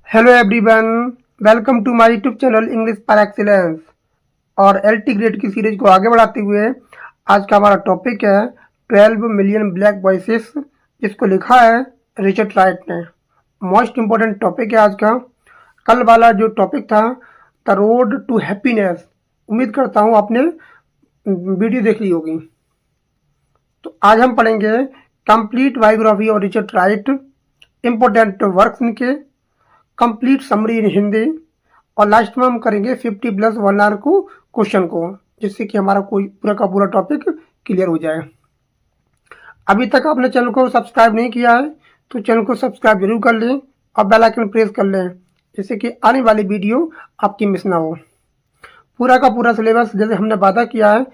Hello everyone, welcome to my YouTube channel English par excellence. और LT grade की series को आगे बढ़ाते हुए आज का हमारा टॉपिक है 12 मिलियन ब्लैक वॉइसेस, जिसको लिखा है रिचर्ड राइट ने। मोस्ट इम्पोर्टेंट टॉपिक है आज का। कल वाला जो टॉपिक था द रोड टू हैप्पीनेस, उम्मीद करता हूँ आपने वीडियो देख ली होगी। तो आज हम पढ़ेंगे कंप्लीट बायोग्राफी और रिचर्ड राइट, इम्पोर्टेंट वर्क्स इनके, कंप्लीट समरी इन हिंदी, और लास्ट में हम करेंगे 50 प्लस 1 आवर को क्वेश्चन को, जिससे कि हमारा कोई पूरा का पूरा टॉपिक क्लियर हो जाए। अभी तक आपने चैनल को सब्सक्राइब नहीं किया है तो चैनल को सब्सक्राइब जरूर कर लें और बेल आइकन प्रेस कर लें, जिससे कि आने वाली वीडियो आपकी मिस ना हो। पूरा का पूरा सिलेबस जैसे हमने वादा किया है,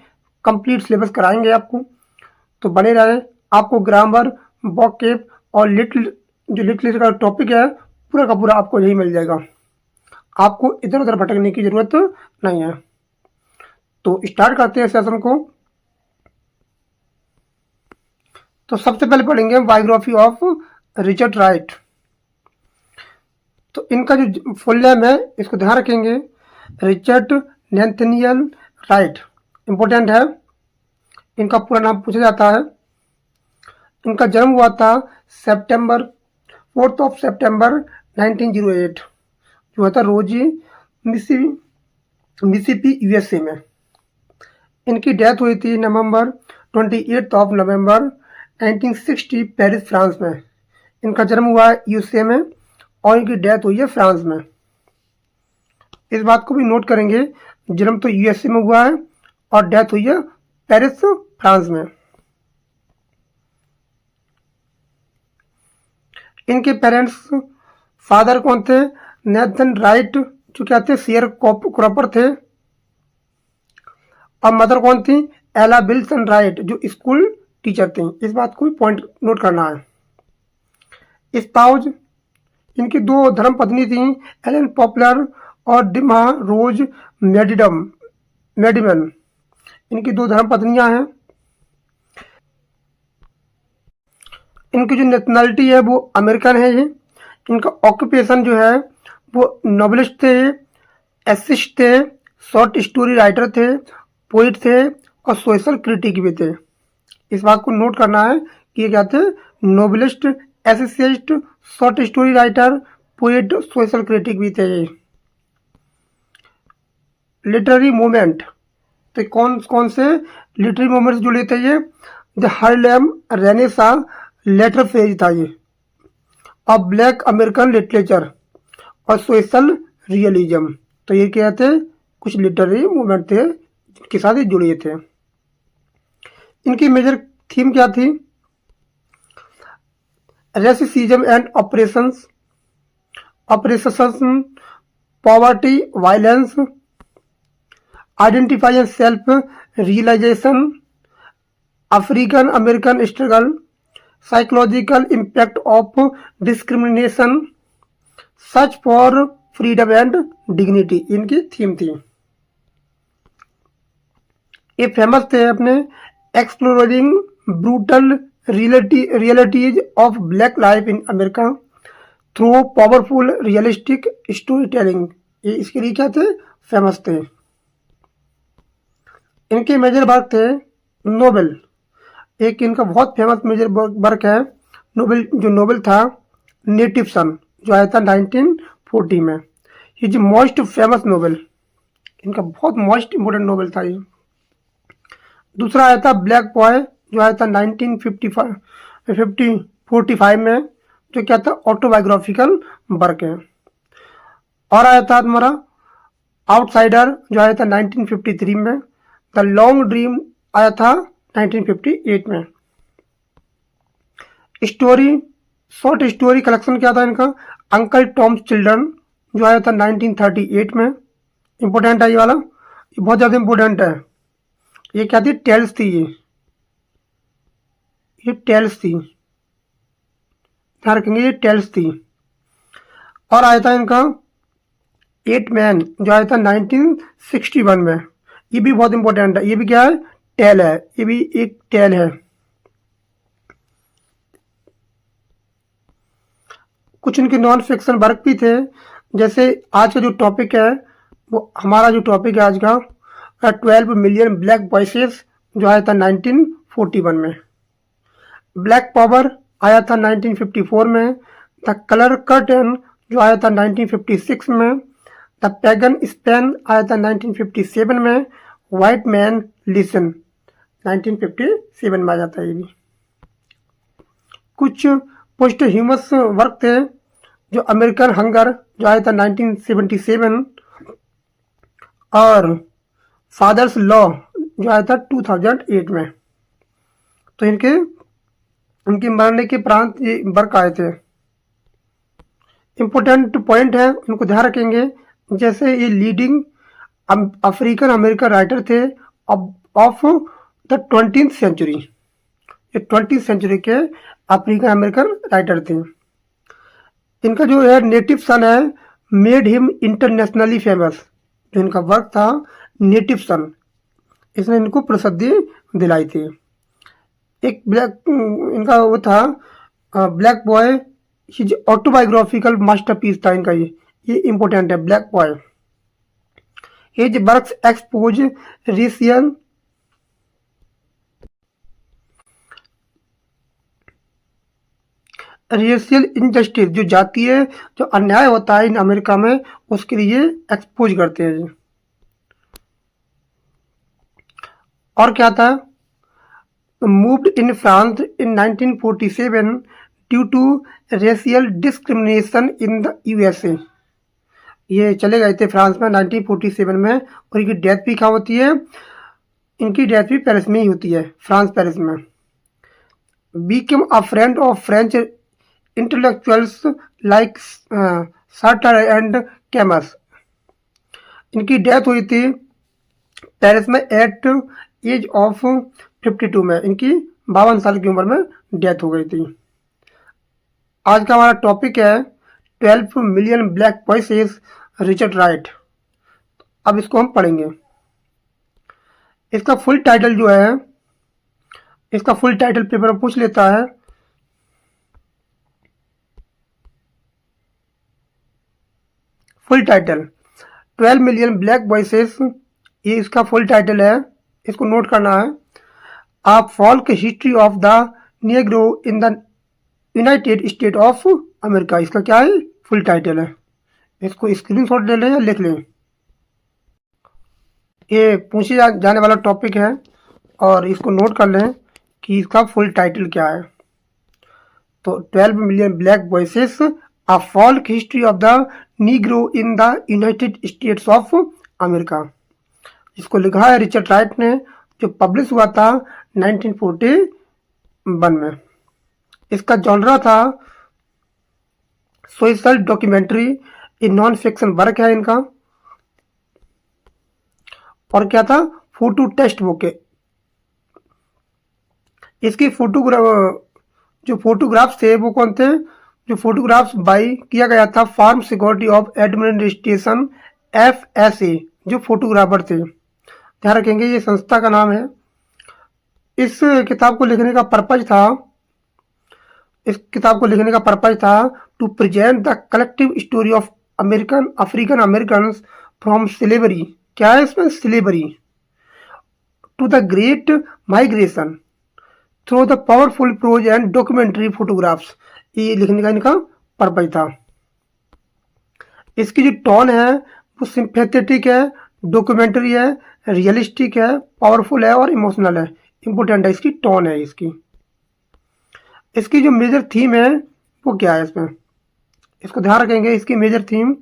कंप्लीट सिलेबस कराएंगे आपको, तो बने रहे। आपको ग्रामर, वोकैब और लिटरेचर का टॉपिक है पूरा का पूरा आपको यही मिल जाएगा। आपको इधर उधर भटकने की जरूरत नहीं है। तो स्टार्ट करते हैं सेशन को। तो सबसे पहले पढ़ेंगे बायोग्राफी ऑफ रिचर्ड राइट। तो इनका जो फुल नेम है इसको ध्यान रखेंगे, रिचर्ड नैथनियल राइट, इंपॉर्टेंट है। इनका पूरा नाम पूछा जाता है। इनका जन्म हुआ था 4 सितंबर 1908, जो हुआ था रोजी मिसिसिपी यूएसए में। इनकी डेथ हुई थी नवंबर 28 1960 पेरिस फ्रांस में। इनका जन्म हुआ है यूएसए में और इनकी डेथ हुई है फ्रांस में। इस बात को भी नोट करेंगे, जन्म तो यूएसए में हुआ है और डेथ हुई है पेरिस फ्रांस में। इनके पेरेंट्स, फादर कौन थे? नेथन राइट, जो क्या थे शेयर क्रॉपर थे। और मदर कौन थी? एला विल्सन राइट, जो स्कूल टीचर थी। इस बात को भी पॉइंट नोट करना है। स्पाउज, इनकी 2 धर्म पत्नी थी, एलन पॉपुलर और डिमा रोज मेडिमन। इनकी 2 धर्म पत्नियां हैं। इनकी जो नेशनलिटी है वो अमेरिकन है। ये इनका ऑक्यूपेशन जो है वो नॉवेलिस्ट थे, एसिस्ट थे, शॉर्ट स्टोरी राइटर थे, पोइट थे और सोशल क्रिटिक भी थे। इस बात को नोट करना है कि ये क्या थे? Novelist, assist, short story writer, poet, social critic भी थे। लिटरेरी मूवमेंट, तो कौन कौन से लिटरेरी मूवमेंट्स जुड़े थे? ये the Harlem Renaissance later phase था ये, और ब्लैक अमेरिकन लिटरेचर और सोशल रियलिज्म। तो ये क्या थे? कुछ लिटरेरी मूवमेंट थे जिनके साथ ये जुड़े थे। इनकी मेजर थीम क्या थी? Racism and operations, poverty, violence, identify and self realization, African American struggle, psychological impact of discrimination, search for freedom and dignity, इनकी थीम थी। ये फेमस थे अपने exploring brutal realities of black life in America through powerful realistic story telling. ये इसके लिए क्या थे? फेमस थे। इनके मेजर वर्क थे नोबेल। एक इनका बहुत फेमस मेजर वर्क है नोबेल, जो नोबेल था नेटिव सन, जो आया था 1940 में। ये जो मोस्ट फेमस नोबेल, इनका बहुत मोस्ट इम्पोर्टेंट नोबेल था ये। दूसरा आया था ब्लैक बॉय, जो आया था 1945 में, जो क्या था ऑटोबायोग्राफिकल वर्क है। और आया था तुम्हारा आउटसाइडर, जो आया था 1953 में। द लॉन्ग ड्रीम आया था 1958 में। स्टोरी, शॉर्ट स्टोरी कलेक्शन क्या था इनका? अंकल टॉम्स चिल्ड्रन, जो आया था 1938 में। इंपॉर्टेंट है ये वाला, ये बहुत ज़्यादा इंपॉर्टेंट है। ये क्या थी? टेल्स थी। ये टेल्स थी, ध्यान रखेंगे, ये टेल्स थी। और आया था इनका 8 मैन, जो आया था 1961 में। ये भी बहुत इंपॉर्टेंट है। ये भी क्या है? टेल है। ये भी एक टेल है। कुछ इनके नॉन फिक्शन वर्क भी थे। जैसे आज का जो टॉपिक है, वो हमारा जो टॉपिक है आज का, 12 मिलियन ब्लैक वॉइसेस, जो आया था 1941 में। ब्लैक पावर आया था 1954 में। द कलर कर्टन जो आया था 1956 में। द पैगन स्पेन आया था 1957 में। वाइट मैन लिसन 1957 में आ जाता है ये भी। कुछ पोस्ट ह्यूमस वर्क थे, जो अमेरिकन हंगर जो आया था 1977, और फादर्स लॉ जो आया था 2008 में। तो इनके मरने के प्रांत ये वर्क आए थे। इम्पोर्टेंट पॉइंट है, उनको ध्यान रखेंगे। जैसे ये लीडिंग अफ्रीकन अमेरिकन राइटर थे ऑफ द 20th सेंचुरी। ये 20th सेंचुरी के अफ्रीकन अमेरिकन राइटर थे। इनका जो है नेटिव सन है, मेड हिम इंटरनेशनली फेमस। जो इनका वर्क था नेटिव सन, इसने इनको प्रसिद्धि दिलाई थी। एक इनका वो था black boy, his autobiographical masterpiece था इनका। ये इम्पोर्टेंट है, black boy. His works expose racial injustice, जो जातीय जो अन्याय होता है इन अमेरिका में, उसके लिए एक्सपोज करते हैं जी। और क्या था, moved in France in 1947 due to racial discrimination in the USA. ये चले गए थे फ्रांस में 1947 में, और इनकी डेथ भी कहाँ होती है, इनकी डेथ भी पेरिस में ही होती है, फ्रांस पेरिस में। Became a friend of French intellectuals like Sartre and Camus. इनकी डेथ हुई थी पेरिस में एट एज ऑफ 52 में। इनकी 52 साल की उम्र में डेथ हो गई थी। आज का हमारा टॉपिक है 12 million black voices, Richard Wright. अब इसको हम पढ़ेंगे। इसका फुल टाइटल जो है, इसका फुल टाइटल पेपर में पूछ लेता है। Full title 12 million black voices, ये इसका फुल टाइटल है, इसको नोट करना है। A folk history of the Negro in the United State of America, इसका क्या है, फुल टाइटल है। इसको स्क्रीनशॉट ले लें या लिख लें। ये पूछे जाने वाला टॉपिक है, और इसको नोट कर लें कि इसका फुल टाइटल क्या है। तो 12 million black voices, a folk history of the Negro in the United States of America. इसको लिखा है रिचर्ड राइट ने, जो पब्लिश हुआ था 1941 में। इसका जॉनरा था सोशल डॉक्यूमेंट्री, ये नॉन फिक्शन वर्क है इनका। और क्या था, फोटो टेक्स्ट बुक है। इसकी जो फोटोग्राफ्स थे वो कौन थे, जो फोटोग्राफ्स बाई किया गया था farm security of administration FSA, जो फोटोग्राफर थे। ध्यान रखेंगे ये संस्था का नाम है। इस किताब को लिखने का पर्पज था, to present the collective story of African American from slavery. क्या है इसमें, slavery to the great migration through the powerful prose and documentary photographs. ये लिखने का इनका पर्पज था। इसकी जो टोन है वो सिंपैथेटिक है, डॉक्यूमेंट्री है, रियलिस्टिक है, पावरफुल है और इमोशनल है। इंपॉर्टेंट है इसकी टोन है इसकी। इसकी जो मेजर थीम है वो क्या है इसमें, इसको ध्यान रखेंगे। इसकी मेजर थीम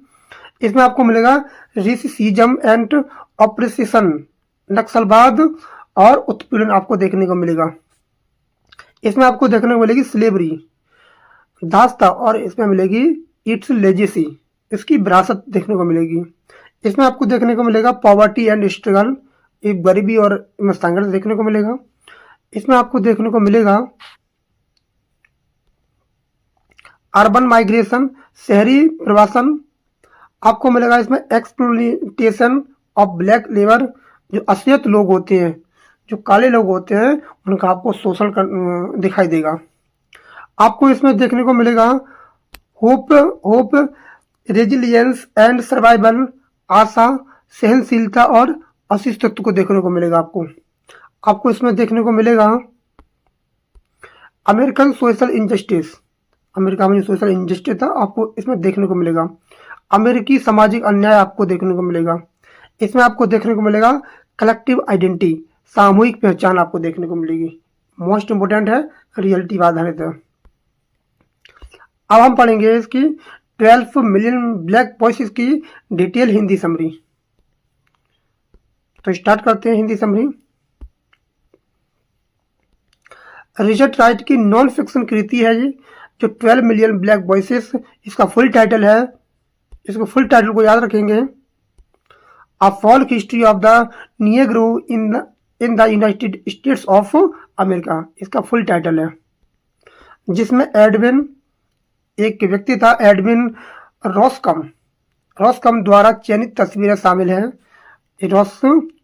इसमें आपको मिलेगा रेसिज्म एंड ऑप्रेशन, नक्सलवाद और उत्पीड़न आपको देखने को मिलेगा। इसमें आपको देखने को मिलेगी स्लेवरी, दास्ता, और इसमें मिलेगी इट्स लेजेसी, इसकी विरासत देखने को मिलेगी। इसमें आपको देखने को मिलेगा पॉवर्टी एंड स्ट्रगल, एक गरीबी और संघर्ष देखने को मिलेगा। इसमें आपको देखने को मिलेगा अर्बन माइग्रेशन, शहरी प्रवासन आपको मिलेगा। इसमें एक्सप्लॉयटेशन ऑफ ब्लैक लेबर, जो असलियत लोग होते हैं, जो काले लोग होते हैं, उनका आपको शोषण दिखाई देगा। आपको इसमें देखने को मिलेगा hope hope resilience and survival, आशा, सहनशीलता और अस्तित्व को देखने को मिलेगा। आपको इसमें देखने को मिलेगा अमेरिकन सोशल इंजस्टिस, अमेरिका में जो सोशल इंजस्टिस था आपको इसमें देखने को मिलेगा। अमेरिकी सामाजिक अन्याय आपको देखने को मिलेगा। इसमें आपको देखने को मिलेगा कलेक्टिव आइडेंटिटी, सामूहिक पहचान आपको देखने को मिलेगी। मोस्ट इंपोर्टेंट है, रियलिटी पर आधारित है। अब हम पढ़ेंगे इसकी 12 मिलियन ब्लैक वॉइसेस की डिटेल हिंदी समरी। तो स्टार्ट करते हैं हिंदी समरी। रिचर्ड राइट की नॉन फिक्शन कृति है ये, जो 12 मिलियन ब्लैक वॉइसेस, इसका फुल टाइटल है, इसको फुल टाइटल को याद रखेंगे, a folk history of the Negro in the United States of America, इसका फुल टाइटल है। जिसमें एडविन, एक व्यक्ति था एडविन रॉसकम द्वारा चयनित तस्वीरें शामिल हैं।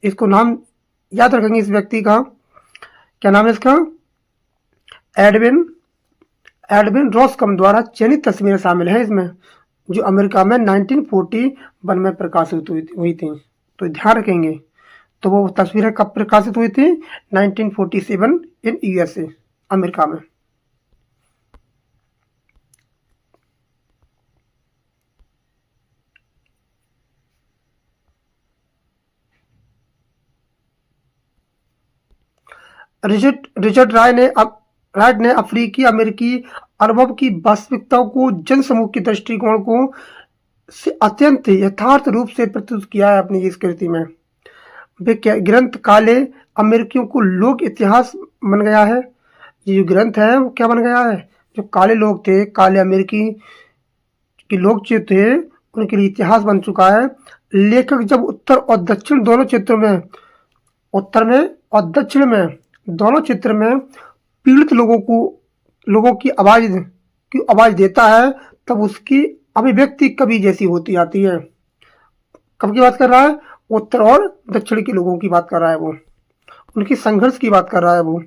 इसको नाम याद रखेंगे इस व्यक्ति का, क्या नाम है इसका, एडविन रॉसकम द्वारा चयनित तस्वीरें शामिल हैं इसमें, जो अमेरिका में 1941 में प्रकाशित हुई थी। तो ध्यान रखेंगे। तो वो तस्वीरें कब प्रकाशित हुई थी? 1947 इन यूएसए, अमेरिका में। रिचर्ड राइट ने अफ्रीकी अमेरिकी अनुभव की वास्तविकताओं को जनसमूह के दृष्टिकोण को से अत्यंत यथार्थ रूप से प्रस्तुत किया है अपनी इस कृति में। वे ग्रंथ काले अमेरिकियों को लोक इतिहास बन गया है। ये जो ग्रंथ है वो क्या बन गया है? जो काले लोग थे, काले अमेरिकी के लोग जो थे, उनके लिए इतिहास बन चुका है। लेखक जब उत्तर और दक्षिण दोनों क्षेत्रों में, उत्तर में और दक्षिण में दोनों क्षेत्र में पीड़ित लोगों की आवाज देता है, तब उसकी अभिव्यक्ति कवि जैसी होती आती है। कब की बात कर रहा है? उत्तर और दक्षिण के लोगों की बात कर रहा है वो, उनकी संघर्ष की बात कर रहा है वो।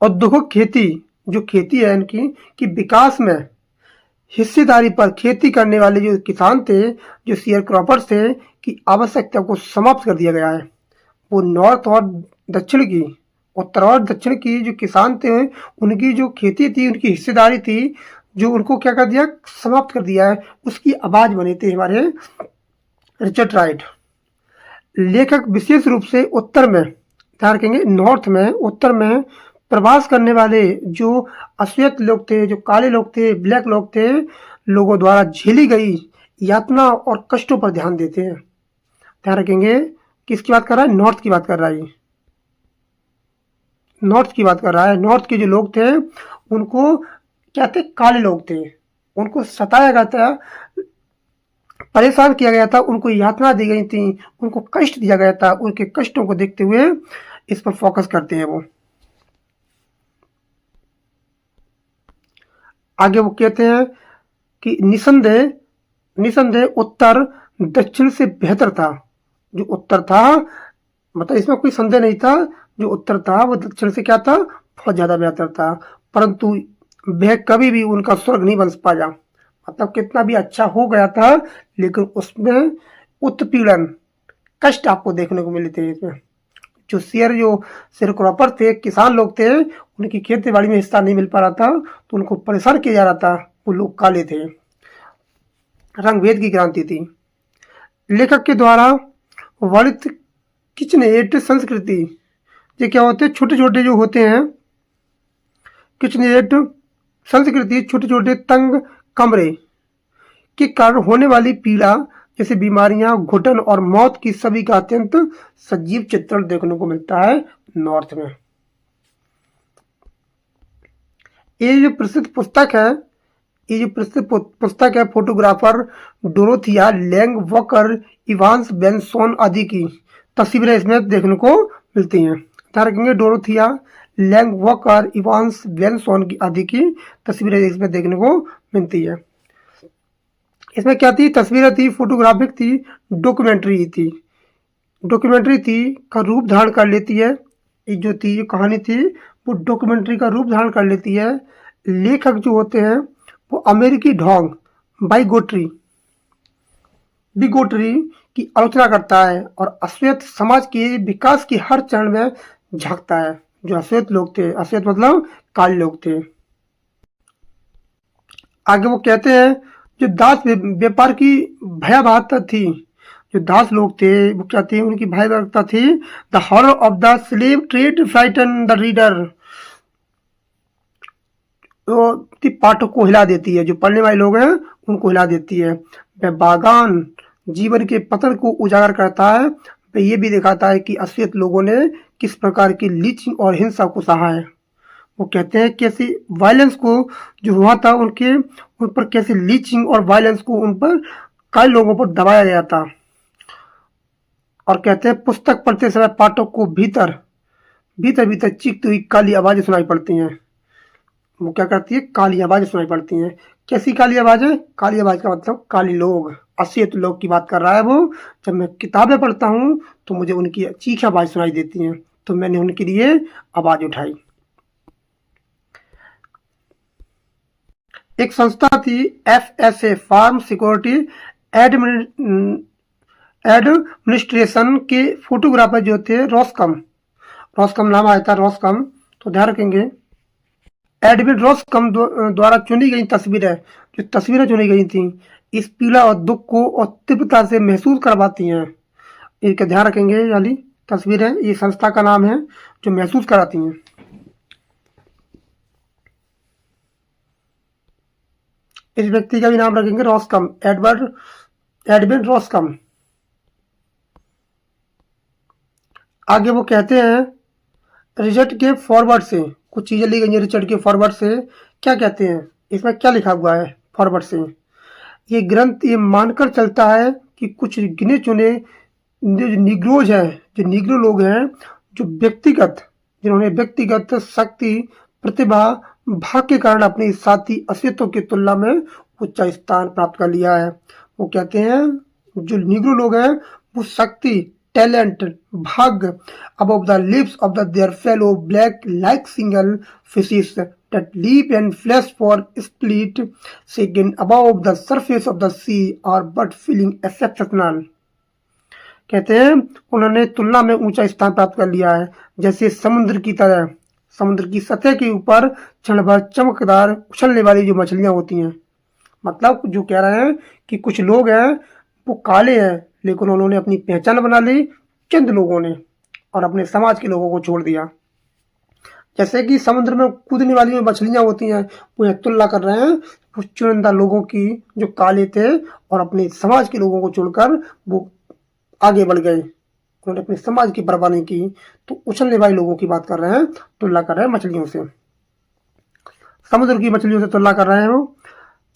औद्योगिक खेती, जो खेती है इनकी, कि विकास में हिस्सेदारी पर खेती करने वाले जो किसान थे, जो शेयर क्रॉपर्स थे, की आवश्यकता को समाप्त कर दिया गया है। वो नॉर्थ और दक्षिण की, उत्तर और दक्षिण की जो किसान थे, उनकी जो खेती थी, उनकी हिस्सेदारी थी, जो उनको क्या कर दिया? समाप्त कर दिया है। उसकी आवाज बने थे हमारे रिचर्ड राइट। लेखक विशेष रूप से उत्तर में, ध्यान रखेंगे, नॉर्थ में, उत्तर में प्रवास करने वाले जो अश्वेत लोग थे, जो काले लोग थे, ब्लैक लोग थे, लोगों द्वारा झेली गई यातना और कष्टों पर ध्यान देते हैं। ध्यान रखेंगे, किसकी बात कर रहा है? नॉर्थ की बात कर रहा है। नॉर्थ की बात कर रहा है। नॉर्थ के जो लोग थे उनको क्या थे? काले लोग थे। उनको सताया गया था, परेशान किया गया था, उनको यातना दी गई थी, उनको कष्ट दिया गया था। उनके कष्टों को देखते हुए इस पर फोकस करते हैं वो। आगे वो कहते हैं कि निसंदेह उत्तर दक्षिण से बेहतर था। जो उत्तर था, मतलब इसमें कोई संदेह नहीं था, जो उत्तर था वो दक्षिण से क्या था? बहुत ज्यादा बेहतर था। परंतु वह कभी भी उनका स्वर्ग नहीं बन पाया। मतलब कितना भी अच्छा हो गया था, लेकिन उसमें उत्पीड़न, कष्ट आपको देखने को मिले थे इसमें। जो शेयर क्रॉपर थे, किसान लोग थे, उनकी खेती बाड़ी में हिस्सा नहीं मिल पा रहा था, तो उनको परेशान किया जा रहा था। वो लोग काले थे, रंगभेद की क्रांति थी। लेखक के द्वारा वर्णित किचनेट संस्कृति, ये क्या होते हैं? छोटे छोटे जो होते हैं, किचनेट संस्कृति, छोटे छोटे तंग कमरे के कारण होने वाली पीड़ा, जैसे बीमारियां, घुटन और मौत की सभी का अत्यंत सजीव चित्रण देखने को मिलता है नॉर्थ में। ये जो प्रसिद्ध पुस्तक है, photographer Dorothea Lange Walker, Evans Benson आदि की तस्वीरें इसमें देखने को मिलती हैं। ध्यान रखेंगे, Dorothea Lange Walker, Evans Benson आदि की तस्वीरें इसमें देखने को मिलती है। इसमें क्या थी? तस्वीरें थी, फोटोग्राफिक थी, डॉक्यूमेंट्री थी का रूप धारण कर लेती है। ये जो थी, ये कहानी थी, वो डॉक्यूमेंट्री का रूप धारण कर लेती है। लेखक जो होते हैं वो अमेरिकी ढोंग बिगोटरी की आलोचना करता है और अश्वेत समाज के विकास की हर चरण में झांकता है। जो अश्वेत लोग थे, अश्वेत मतलब काले लोग थे। आगे वो कहते हैं जो दास व्यापार की भयावहता थी, जो दास लोग थे वो क्या थे, उनकी भयावहता थी। The horror of the slave trade frighten the reader, तो पाठक को हिला देती है, जो पढ़ने वाले लोग हैं उनको हिला देती है। वह बागान जीवन के पतन को उजागर करता है। वह ये भी दिखाता है कि अश्वेत लोगों ने किस प्रकार की लीचिंग और हिंसा को सहा है। वो कहते हैं कैसे वायलेंस को जो हुआ था उन पर कैसे लीचिंग और वायलेंस को उन पर कई लोगों पर दबाया गया था। और कहते हैं पुस्तक पढ़ते समय पाठक को भीतर भीतर चीखती हुई काली आवाजें सुनाई पड़ती हैं। वो क्या करती है, काली आवाजें सुनाई पड़ती हैं। कैसी काली आवाजें? काली आवाज का मतलब काली लोग, अश्वेत लोग की बात कर रहा है वो। जब मैं किताबें पढ़ता हूँ तो मुझे उनकी चीख आवाज सुनाई देती हैं, तो मैंने उनके लिए आवाज उठाई। एक संस्था थी FSA, फार्म सिक्योरिटी एडमिनिस्ट्रेशन के फोटोग्राफर जो थे रॉसकम नाम आया था, रॉसकम। तो ध्यान रखेंगे एडविन रॉसकम द्वारा चुनी गई तस्वीरें, जो तस्वीरें चुनी गई थी इस पीड़ा और दुख को और तीव्रता से महसूस करवाती हैं। इनका ध्यान रखेंगे, यानी तस्वीरें, ये संस्था का नाम है जो महसूस कराती हैं। इस व्यक्ति का भी नाम रखेंगे रॉसकम, एडविन रॉसकम। आगे वो कहते हैं रिचर्ड के फॉरवर्ड से कुछ चीजें ली गई हैं। रिचर्ड के फॉरवर्ड से क्या कहते हैं, इसमें क्या लिखा हुआ है फॉरवर्ड से? ये ग्रंथ ये मानकर चलता है कि कुछ गिने चुने जो निग्रोज हैं, जो निग्रो लोग हैं, जो जिन्होंने व्यक्तिगत शक्ति, प्रतिभा, भाग्य के कारण अपनी साथी अश्वेतों की तुलना में उच्च स्थान प्राप्त कर लिया है। वो कहते हैं जो निग्रो लोग हैं वो शक्ति, टैलेंट, भाग्य above the lips of their fellow black like single fishes that leap and flash for split second above the surface of the sea are but feeling exceptional। कहते हैं उन्होंने तुलना में ऊंचा स्थान प्राप्त कर लिया है, जैसे समुद्र की तरह, समुद्र की सतह के ऊपर क्षण भर चमकदार उछलने वाली जो मछलियां होती हैं। मतलब जो कह रहे हैं कि कुछ लोग हैं वो काले हैं, लेकिन उन्होंने अपनी पहचान बना ली चंद लोगों ने और अपने समाज के लोगों को छोड़ दिया। जैसे कि समुद्र में कूदने वाली जो मछलियां होती हैं वो यह तुलना कर रहे हैं वो चुनिंदा लोगों की जो काले थे और अपने समाज के लोगों को छोड़कर वो आगे बढ़ गए, उन्होंने अपने समाज की परवाह नहीं की। तो उछलने वाले लोगों की बात कर रहे हैं, तुलना कर रहे हैं मछलियों से, समुद्र की मछलियों से तुलना कर रहे हैं। वो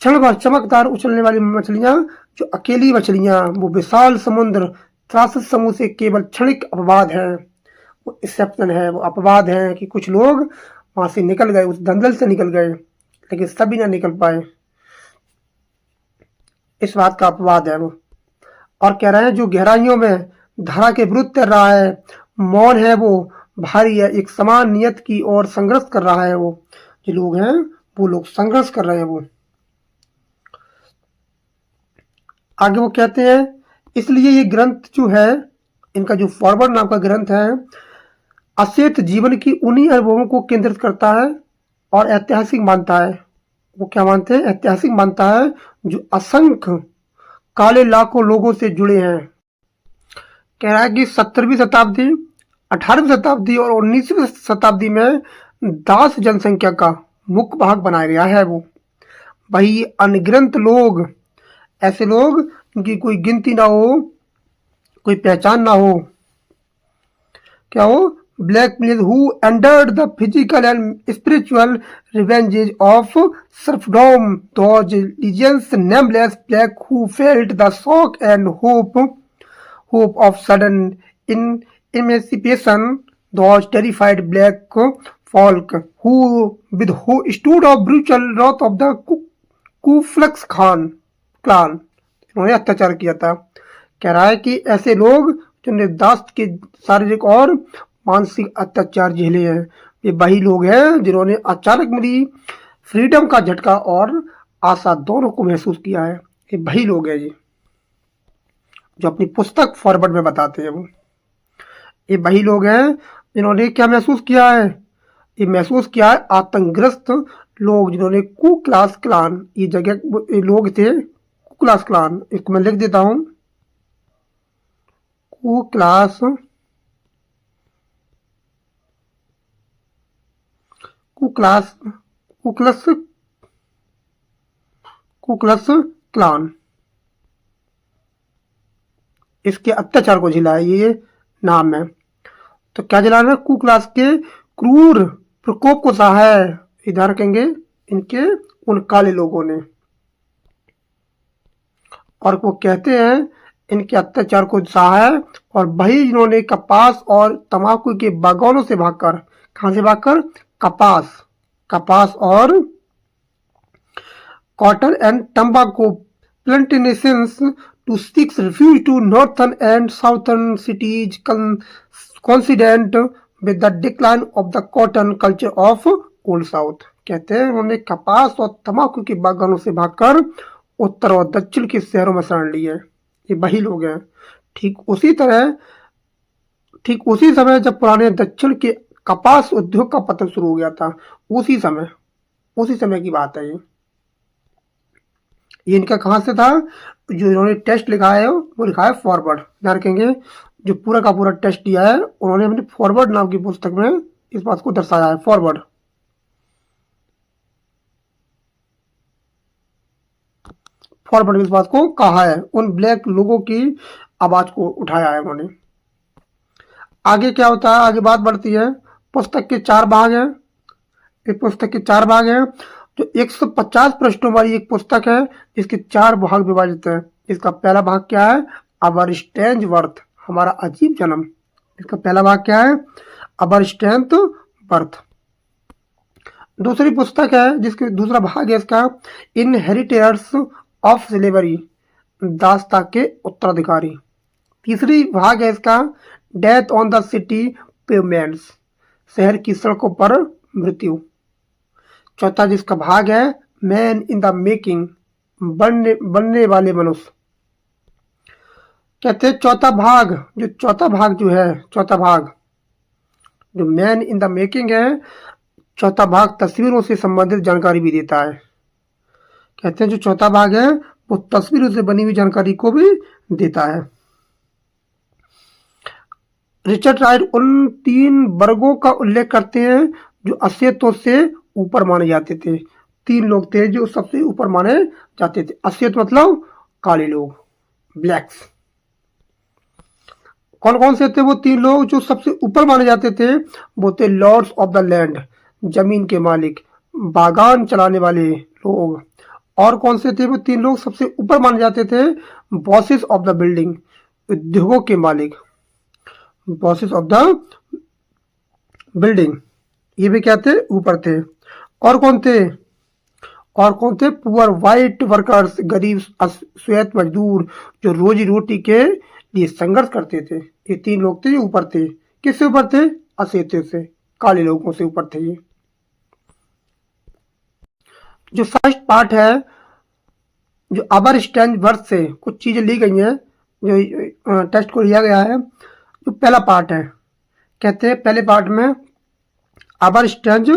क्षण भर चमकदार उछलने वाली मछलियां, जो अकेली मछलियां, वो विशाल समुद्र त्रासद समूह से केवल क्षणिक अपवाद है, वो एक्सेप्शन है, वो अपवाद है कि कुछ लोग वहां से निकल गए, उस दलदल से निकल गए, लेकिन सभी ना निकल पाए, इस बात का अपवाद है वो। और कह रहे हैं जो गहराइयों में धारा के विरुद्ध तैर रहा है, मौन है वो, भारी है, एक समान नियत की ओर संघर्ष कर रहा है। वो जो लोग हैं वो लोग संघर्ष कर रहे हैं वो। आगे वो कहते हैं इसलिए ये ग्रंथ जो है, इनका जो फॉरवर्ड नाम का ग्रंथ है, अश्वेत जीवन की उन्हीं अनुभवों को केंद्रित करता है और ऐतिहासिक मानता है। वो क्या मानते हैं? ऐतिहासिक मानता है, जो असंख्य काले लाखों लोगों से जुड़े हैं। कह रहा है कि 17वीं शताब्दी, 18वीं शताब्दी और 19वीं शताब्दी में दास जनसंख्या का मुख्य भाग बनाया गया है। वो वही अनगिनत लोग, ऐसे लोग जिनकी कोई गिनती ना हो, कोई पहचान ना हो, क्या हो, black players who endured the physical and spiritual revenges of serfdom, those legions nameless black who felt the shock and hope of sudden emancipation, those terrified black folk who stood of brutal wrath of the Ku Klux Klan, इन्होंने अत्याचार किया था। कह रहा है कि ऐसे लोग जिन्होंने दास के शारीरिक और मानसिक अत्याचार झेले हैं, ये वही लोग हैं जिन्होंने अचानक मिली फ्रीडम का झटका और आशा दोनों को महसूस किया है। ये वही लोग हैं जी जो अपनी पुस्तक फॉरवर्ड में बताते हैं। ये वही लोग हैं जिन्होंने क्या महसूस किया है, ये महसूस किया है आतंकग्रस्त लोग जिन्होंने कू क्लास क्लान, ये जगह ये लोग थे कू क्लास क्लान, इसको मैं लिख देता हूँ, कू क्लास कुक्लास कुक्लस कुक्लस क्लान, इसके अत्याचार को झेला है, ये नाम है। तो क्या झेला है, कुक्लास के क्रूर प्रकोप को सहा है, इधर रखेंगे इनके उन काले लोगों ने, और वो कहते हैं इनके अत्याचार को सहा है। और वही जिन्होंने कपास और तंबाकू के बागानों से भागकर, कहां से भागकर, कपास और cotton and tobacco plantations to seek refuge to northern and southern cities coincident with the decline of the cotton culture of Old South। कहते हैं उन्होंने कपास और तंबाकू के बागानों से भागकर उत्तर और दक्षिण के शहरों में शरण ली है। ये वही लोग हैं। ठीक उसी समय जब पुराने दक्षिण के कपास उद्योग का पतन शुरू हो गया था, उसी समय की बात है ये इनका कहाँ से था, जो इन्होंने टेस्ट लिखा है वो लिखा है फॉरवर्ड, ध्यान रखेंगे। जो पूरा का पूरा टेस्ट दिया है उन्होंने अपनी फॉरवर्ड नाम की पुस्तक में इस बात को दर्शाया है। फॉरवर्ड इस बात को कहा है, उन ब्लैक लोगों की आवाज को उठाया है उन्होंने। आगे क्या होता है, आगे बात बढ़ती है। पुस्तक के 4 भाग हैं, इस पुस्तक के 4 भाग हैं। जो 150 पृष्ठों वाली एक पुस्तक है जिसके 4 भाग विभाजित हैं। इसका पहला भाग क्या है, अवर स्ट्रेंज बर्थ, हमारा अजीब जन्म। इसका पहला भाग क्या है, अवर स्ट्रेंथ बर्थ। दूसरी पुस्तक है जिसके दूसरा भाग है इसका इनहेरिटेटर्स ऑफ स्लेवरी, दासता के उत्तराधिकारी। तीसरी भाग है इसका death on the city pavements, शहर की सड़कों पर मृत्यु। चौथा जिसका भाग है मैन इन द मेकिंग, बनने वाले मनुष्य। कहते हैं चौथा भाग जो मैन इन द मेकिंग है, चौथा भाग तस्वीरों से संबंधित जानकारी भी देता है। कहते हैं जो चौथा भाग है वो तस्वीरों से बनी हुई जानकारी को भी देता है। रिचर्ड राइट उन 3 वर्गों का उल्लेख करते हैं जो असलियतों से ऊपर माने जाते थे। 3 लोग थे जो सबसे ऊपर माने जाते थे। असलियत मतलब काले लोग, ब्लैक्स। कौन कौन से थे वो 3 लोग जो सबसे ऊपर माने जाते थे, वो थे लॉर्ड्स ऑफ द लैंड, जमीन के मालिक, बागान चलाने वाले लोग। और कौन से थे वो 3 लोग सबसे ऊपर माने जाते थे, बॉसेस ऑफ द बिल्डिंग, उद्योगों के मालिक, बॉसेस ऑफ द बिल्डिंग, ये भी क्या थे, ऊपर थे। और कौन थे पुअर वाइट वर्कर्स, गरीब श्वेत मजदूर जो रोजी रोटी के लिए संघर्ष करते थे। ये 3 लोग थे जो ऊपर थे। किससे ऊपर थे, असेते से, काले लोगों से ऊपर थे ये। जो फर्स्ट पार्ट है, जो अबर स्टैंड वर्थ से कुछ चीजें ली गई हैं, जो टेस्ट को लिया गया है। जो पहला पार्ट है, कहते हैं पहले पार्ट में अबर स्टैंड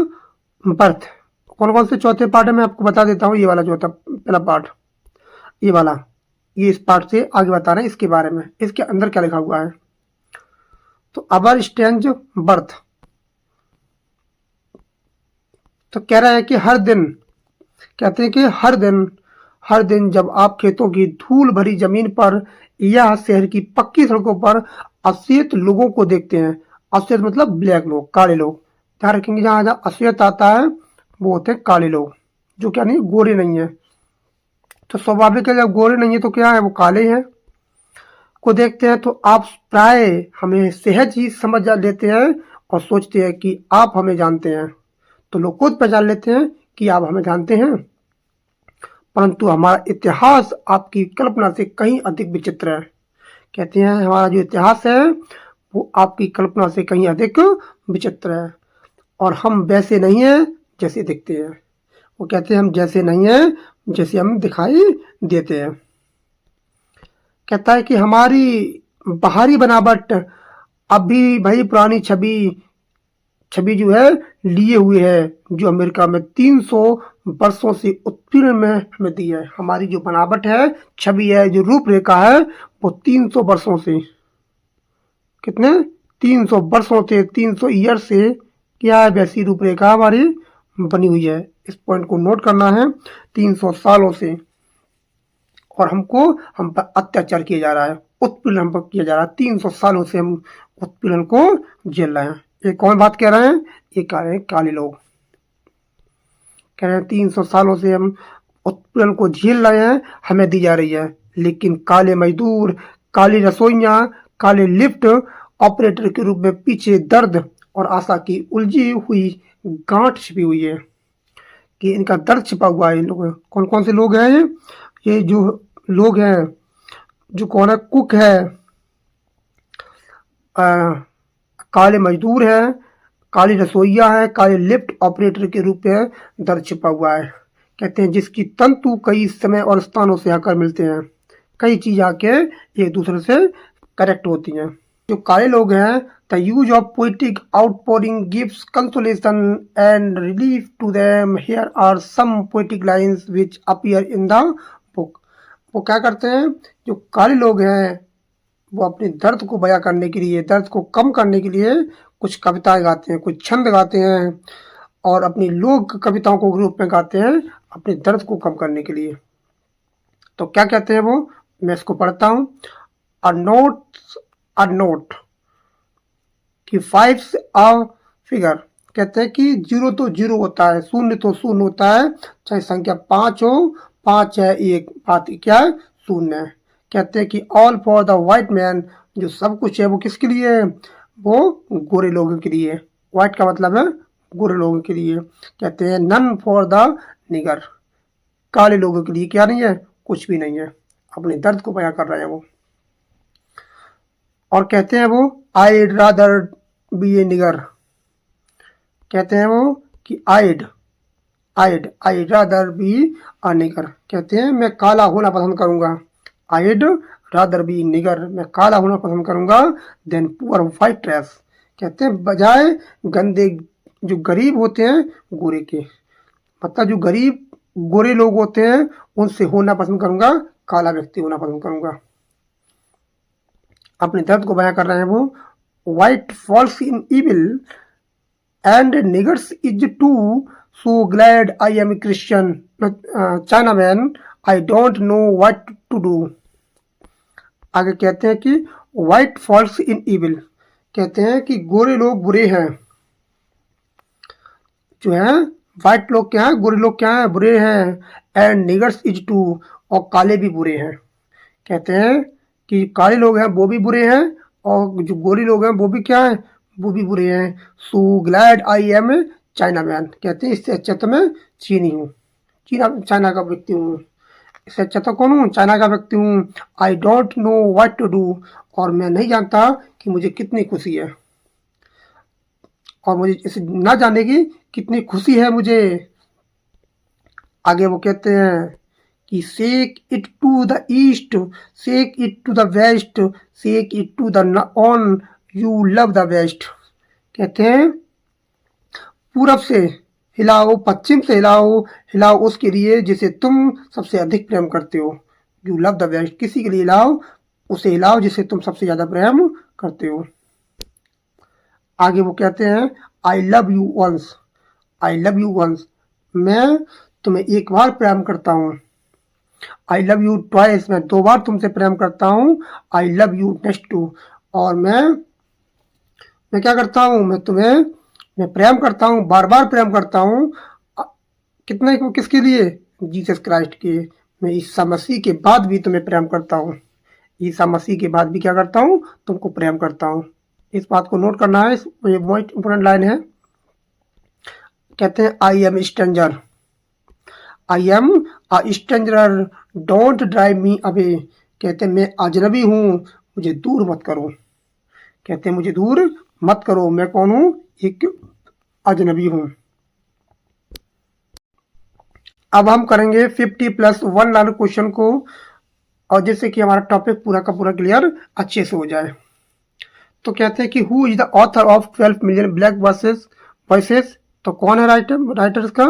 बर्थ। कौन कौन से चौथे पार्ट है मैं आपको बता देता हूँ। ये वाला जो था पहला पार्ट, ये वाला, ये इस पार्ट से आगे बता रहे हैं इसके बारे में, इसके अंदर क्या लिखा हुआ है। तो अबर स्टैंड बर्थ तो कह रहा है कि हर दिन, कहते हैं कि हर दिन जब आप खेतों की धूल भरी जमीन पर या शहर की पक्की सड़कों पर असलियत लोगों को देखते हैं। असलियत मतलब ब्लैक लोग, काले लोग। ध्यान रखेंगे जहां जहां असलियत आता है वो होते हैं काले लोग, जो क्या नहीं, गोरे नहीं है। तो स्वाभाविक है जब गोरे नहीं है तो क्या है, वो काले हैं, को देखते हैं तो आप प्राय हमें सहज ही समझ लेते हैं और सोचते हैं कि आप हमें जानते हैं। तो लोग खुद पहचान लेते हैं कि आप हमें जानते हैं, परंतु हमारा इतिहास आपकी कल्पना से कहीं अधिक विचित्र है। कहते हैं हमारा जो इतिहास है वो आपकी कल्पना से कहीं अधिक विचित्र है, और हम वैसे नहीं हैं जैसे दिखते हैं। वो कहते हैं हम जैसे नहीं हैं, जैसे हम दिखाई देते हैं। कहता है कि हमारी बाहरी बनावट अब भी वही पुरानी छवि छवि जो है लिए हुए है, जो अमेरिका में 300 वर्षों से उत्पीड़न में हमें दी है। हमारी जो बनावट है, छवि है, जो रूपरेखा है, वो 300 वर्षों से, कितने 300 वर्षों से, 300 ईयर से क्या है, वैसी रूपरेखा हमारी बनी हुई है। इस पॉइंट को नोट करना है। 300 सालों से, और हमको हम पर अत्याचार किया जा रहा है, उत्पीड़न हम पर किया जा रहा है। 300 सालों से हम उत्पीड़न को झेल रहे हैं। ये कौन बात कह रहे हैं? ये कह रहे हैं काले लोग। कह रहे हैं 300 सालों से हम उत्पीड़न को झेल रहे हैं, हमें दी जा रही है, लेकिन काले मजदूर, काली रसोइयां, काले लिफ्ट ऑपरेटर के रूप में पीछे दर्द और आशा की उलझी हुई गांठ छिपी हुई है, कि इनका दर्द छिपा हुआ है। इन लोग कौन कौन से लोग हैं? ये जो लोग हैं, जो कौन है, कुक है, काले मजदूर है, काली रसोइया है, काले लिफ्ट ऑपरेटर के रूप में दर्द छिपा हुआ है। कहते हैं जिसकी तंतु कई समय और स्थानों से आकर मिलते हैं, कई चीज आके एक दूसरे से कनेक्ट होती हैं। जो काले लोग हैं, the use of poetic outpouring gives consolation and relief to them. Here are some poetic lines which appear in the book. वो क्या करते हैं, जो काले लोग हैं, वो अपने दर्द को बयां करने के लिए, दर्द को कम करने के लिए कुछ कविताएं गाते हैं, कुछ छंद गाते हैं, और अपनी लोक कविताओं को रूप में गाते हैं अपने दर्द को कम करने के लिए। तो क्या कहते हैं वो, मैं इसको पढ़ता हूँ। अ नोट कि 5 अ फिगर। कहते हैं कि 0 तो 0 होता है, शून्य तो शून्य होता है, चाहे संख्या 5 हो, 5 है, एक बात क्या है, शून्य है। कहते हैं कि all for the white man, जो सब कुछ है वो किसके लिए है, वो गोरे लोगों के लिए। वाइट का मतलब है गोरे लोगों के लिए। कहते हैं नन फॉर द निगर, काले लोगों के लिए क्या नहीं है, कुछ भी नहीं है। अपने दर्द को बयां कर रहे हैं वो। और कहते हैं वो आई रादर बी ए निगर। कहते हैं वो कि आई रादर बी अ निगर। कहते हैं मैं काला होना पसंद करूंगा। आइड रादर बी निगर, मैं काला होना पसंद करूंगा, देन पुअर वाइट ट्रेस। कहते हैं बजाय गंदे जो गरीब होते हैं गोरे के, मतलब जो गरीब गोरे लोग होते हैं उनसे होना पसंद करूंगा, काला व्यक्ति होना पसंद करूंगा। अपने दर्द को बयां कर रहे हैं वो। White falls in evil and niggers is too, so glad I am Christian China man, I don't know what to do. आगे कहते हैं कि व्हाइट फॉल्स इन इविल, कहते हैं कि गोरे लोग बुरे हैं, जो है व्हाइट लोग क्या है, गोरे लोग क्या है, बुरे हैं। एंड निगर्स इज टू, और काले भी बुरे हैं। कहते हैं कि काले लोग हैं वो भी बुरे हैं, और जो गोरे लोग हैं वो भी क्या है, वो भी बुरे हैं। सो glad I M China man. कहते हैं इससे अच्छा तो मैं चीनी हूँ, चाइना का व्यक्ति हूँ। इससे अच्छा तो कौन हूँ, चाइना का व्यक्ति हूँ। I don't know what to do, और मैं नहीं जानता कि मुझे कितनी खुशी है, और मुझे इसे ना जाने की कितनी खुशी है मुझे। आगे वो कहते हैं कि sack it to the east, sack it to the west, sack it to the on, you love the west. कहते हैं पूरब से हिलाओ, पश्चिम से हिलाओ, हिलाओ उसके लिए जिसे तुम सबसे अधिक प्रेम करते हो। यू लव द वेस्ट, किसी के लिए हिलाओ, उसे हिलाओ जिसे तुम सबसे ज्यादा प्रेम करते हो। आगे वो कहते हैं I love you once, I love you once, मैं तुम्हें एक बार प्रेम करता हूँ। आई लव यू ट्वाइस, मैं 2 बार तुमसे प्रेम करता हूँ। I love you next to, और मैं क्या करता हूँ, मैं प्रेम करता हूँ, बार बार प्रेम करता हूँ। कितने को, किसके लिए, जीसस क्राइस्ट के। मैं ईसा मसीह के बाद भी तुम्हें प्रेम करता हूँ, ईसा मसीह के बाद भी क्या करता हूँ, तुमको प्रेम करता हूँ। इस बात को नोट करना है, ये बहुत इंपॉर्टेंट लाइन है। कहते हैं I am stranger, I am a stranger, don't drive me away. कहते हैं मैं अजनबी हूँ, मुझे दूर मत करो। कहते हैं मुझे दूर मत करो, मैं कौन हूँ, एक अजनबी हूँ। अब हम करेंगे 50+1 लाइन क्वेश्चन को, और जैसे कि हमारा टॉपिक पूरा का पूरा क्लियर अच्छे से हो जाए। तो कहते हैं कि who is the author of 12 million black voices. तो कौन है राइटर का?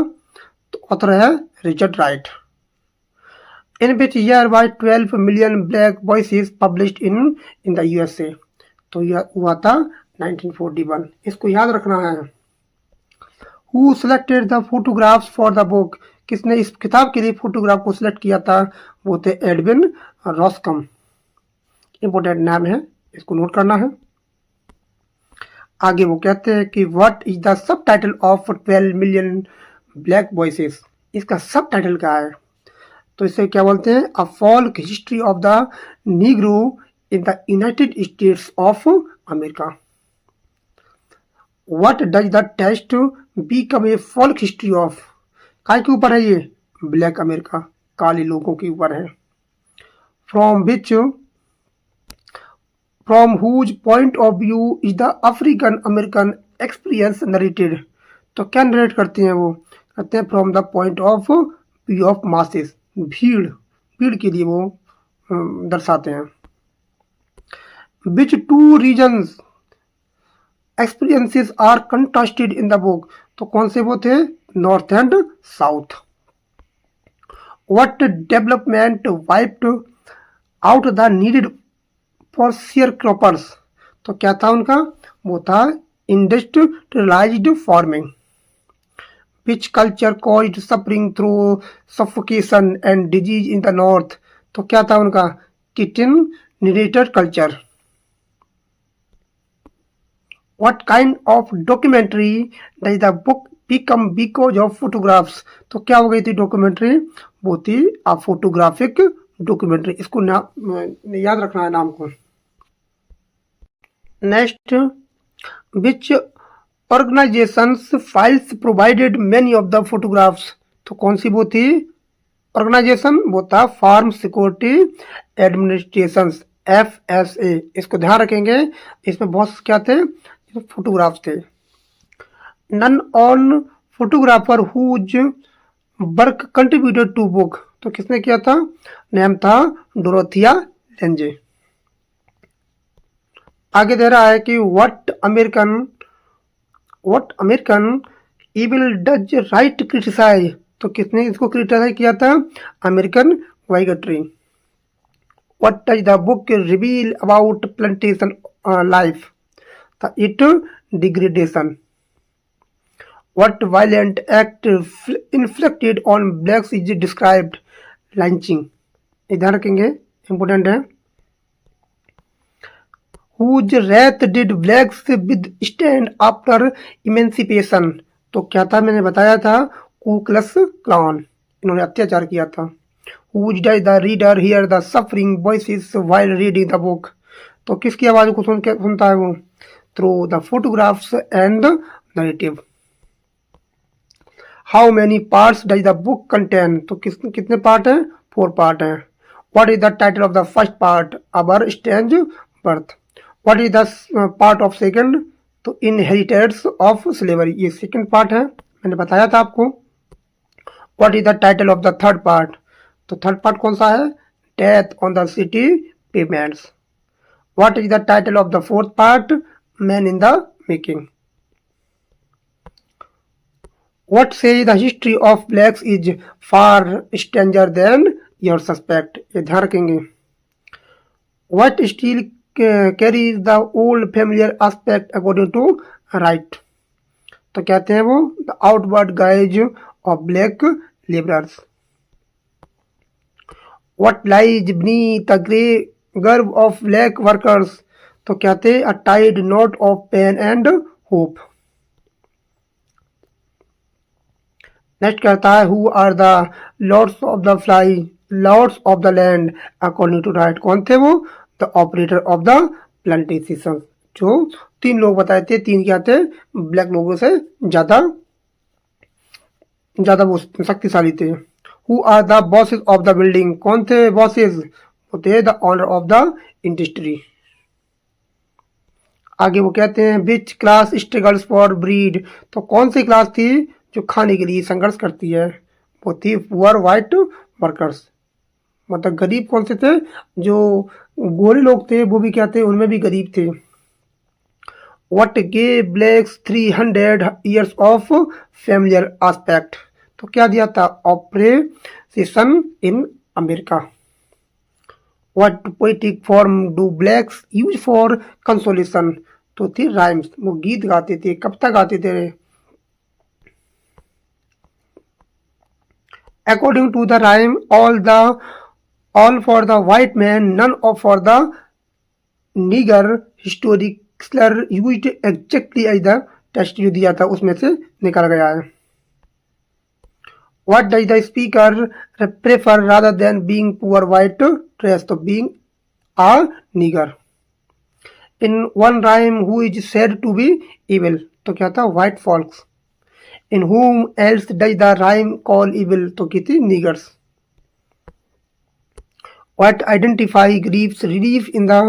तो ऑथर है Richard Wright. In which year by 12 million black voices published in the USA. तो यह हुआ था 1941। इसको याद रखना है। Who selected the photographs for the book. किसने इस किताब के लिए फोटोग्राफ को सिलेक्ट किया था? वो थे एडविन रॉस्कम। इंपोर्टेंट नाम है, इसको नोट करना है। आगे वो कहते हैं कि what is the sub title of 12 million black voices. इसका सब टाइटल क्या है? तो इसे क्या बोलते हैं? A folk history of the Negro in the United States of America. What does the test become a folk history of. काय के ऊपर है ये? ब्लैक अमेरिका, काले लोगों के ऊपर है। From whose point of view is the African American experience narrated. तो क्या नरेट करते हैं वो? कहते हैं from the point of view of masses. भीड़ के लिए वो दर्शाते हैं। Which two regions experiences are contrasted in the book. तो कौन से वो थे? North and south. What development wiped out the needed for sharecroppers. तो क्या था उनका? वो था industrialised farming. Which culture caused suffering through suffocation and disease in the north. तो क्या था उनका? Kitchen narrated culture. What kind of documentary does the book become because of photographs। तो क्या हो गई थी डॉक्यूमेंट्री? वो थी आ फोटोग्राफिक डॉक्यूमेंट्री। इसको याद रखना है नाम को। Next, which organisations files provided many of the photographs. तो कौन सी वो थी ऑर्गेनाइजेशन? वो था फार्म सिक्योरिटी एडमिनिस्ट्रेशन, FSA। इसको ध्यान रखेंगे, इसमें बहुत क्या थे? फोटोग्राफ्स थे। None on photographer whose work contributed to book. तो किसने किया था? नेम था डोरोथिया लेंजे। आगे दे रहा है कि what American evil does Wright criticise. तो किसने इसको क्रिटिसाइज किया था? American bigotry. What does the book reveal about plantation life. It degradation. What violent act inflicted on blacks is described? Lynching। इधर रखेंगे, इंपोर्टेंट है। Whose wrath did blacks withstand after emancipation। तो क्या था? मैंने बताया था कू क्लस क्लान, इन्होंने अत्याचार किया था। Whose does the reader hear the suffering voices while reading the book। तो किसकी आवाज को सुनता है वो? Through the photographs and narrative. How many parts does the book contain? तो कितने पार्ट हैं? 4 पार्ट हैं। What is the title of the first part? Our strange birth. What is the part of second? तो inheritance of slavery, ये second part है, मैंने बताया था आपको। What is the title of the third part? तो third part कौन सा है? Death on the city pavements. What is the title of the fourth part? Man in the making. What say the history of blacks is far stranger than your suspect। ये ध्यान रखेंगे। What still carries the old familiar aspect according to Wright। तो कहते हैं वो the outward guise of black laborers। What lies beneath the grey garb of black workers। तो क्या थे? A tide note of pain and hope. Next कहता है who are the lords of the fly lords of the land according to Wright. कौन थे वो? The operator of the plantation. जो 3 लोग बताए थे, 3 क्या थे? ब्लैक लोगों से ज्यादा वो शक्तिशाली थे। Who are the bosses of the building. कौन थे बॉसेस? वो थे the owner of the industry. आगे वो कहते हैं which class struggles for breed. तो कौन सी क्लास थी जो खाने के लिए संघर्ष करती है? वो थी पुअर वाइट वर्कर्स, मतलब गरीब कौन से थे, जो गोरे लोग थे वो भी क्या थे, उनमें भी गरीब थे। What gave blacks 300 years of familiar aspect, तो क्या दिया था, operation in America. What poetic form do blacks use for consolation, तो थी राइम्स, वो गीत गाते थे, कविता गाते थे। According to the rhyme, all for the white man, none of for the nigger, historical used exactly as the test जो दिया था उसमें से निकल गया है। What does the speaker prefer rather than being poor white trash, तो being a nigger। In one rhyme, who is said to be evil, तो क्या था, white folks। In whom else does the rhyme call evil, तो की थी niggers। What identify grief's relief in the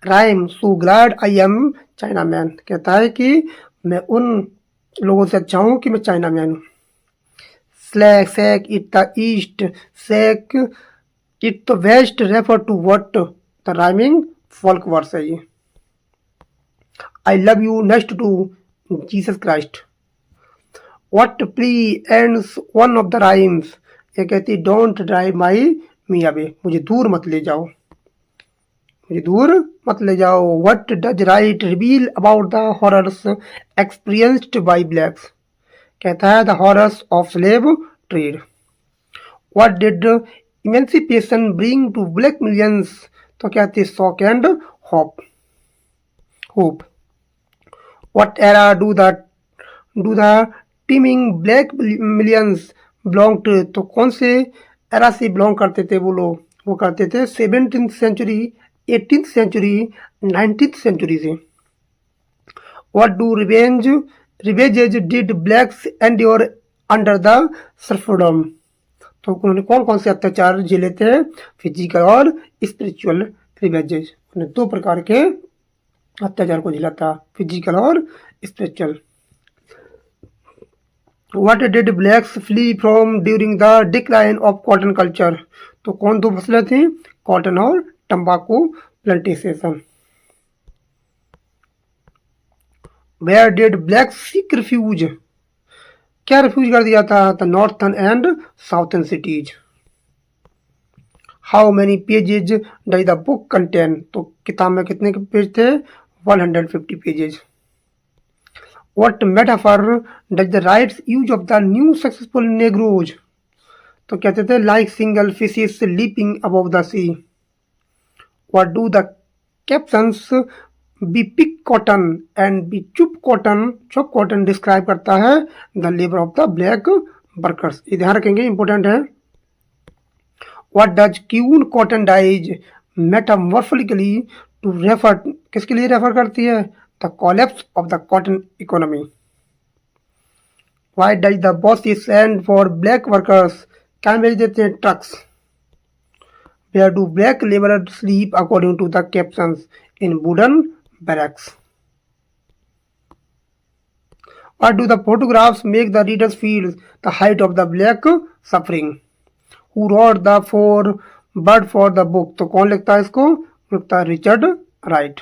rhyme, so glad I am Chinaman, कहता है कि मैं उन लोगों से अच्छा हूँ कि मैं चाइना मैन हूँ। Slack, sack, it the east, sack, it the west refer to what, the rhyming folk verse है ये। I love you next to Jesus Christ। What plea ends one of the rhymes, ये कहती don't drive my me away, मुझे दूर मत ले जाओ, मुझे दूर मत ले जाओ। What does right reveal about the horrors experienced by blacks, कहता है the horrors of slave trade। What did emancipation bring to black millions, तो क्या थी shock and hope। What era do the teeming black millions belong to, तो कौन से era से belong करते थे वो लोग, वो करते थे 17th century, 18th century, 19th century से। What do revenges did blacks endure under the serfdom, तो उन्होंने कौन कौन से अत्याचार झेले थे, फिजिकल और स्पिरिचुअल रिवेंजेज, उन्हें दो प्रकार के अत्याचार को झेला था, फिजिकल और spiritual. What did blacks flee from during the decline of cotton culture, तो कौन दो फसलें थी, कॉटन और तंबाकू plantation. Where did blacks seek refuge, क्या रिफ्यूज कर दिया था, the northern and southern cities. How many pages does the book contain, तो किताब में कितने पेज थे, 150 pages. What metaphor does the writer use of the new successful Negroes, तो कहते थे like single fishes leaping above the sea। What do the captions be pick cotton and be chop cotton describe करता है the labor of the black workers, ये ध्यान रखेंगे, important है। What does cune cotton dyes metamorphically to refer, किसके लिए refer करती है, the collapse of the cotton economy। Why does the bosses send for black workers, क्या भेज देते हैं, trucks. Where do black laborers sleep according to the captions, in wooden barracks। What do the photographs make the readers feel, the height of the black suffering। Who wrote the foreword for the book, तो कौन लिखता है इसको, लिखता है Richard right.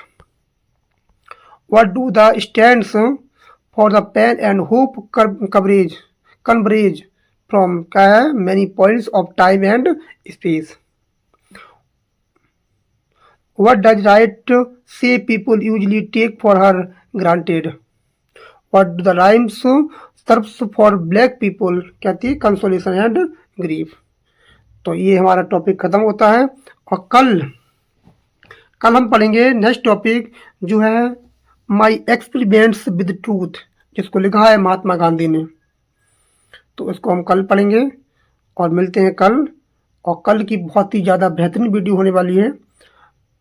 What do the stands for the pen and hope converge from, क्या है, many points of time and space। What does right say people usually take for her granted। What do the rhymes serves for black people, क्या थी, consolation and grief। तो ये हमारा topic खत्म होता है, और कल हम पढ़ेंगे नेक्स्ट टॉपिक जो है माई एक्सपेरिमेंट्स विद ट्रूथ, जिसको लिखा है महात्मा गांधी ने। तो इसको हम कल पढ़ेंगे और मिलते हैं कल, और कल की बहुत ही ज़्यादा बेहतरीन वीडियो होने वाली है।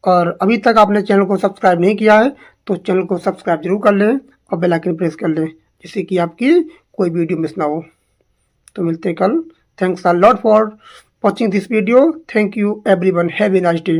और अभी तक आपने चैनल को सब्सक्राइब नहीं किया है तो चैनल को सब्सक्राइब जरूर कर लें और बेल आइकन प्रेस कर लें, जिससे कि आपकी कोई वीडियो मिस ना हो। तो मिलते हैं कल। Thanks a lot for watching this video। Thank you everyone, have a nice day।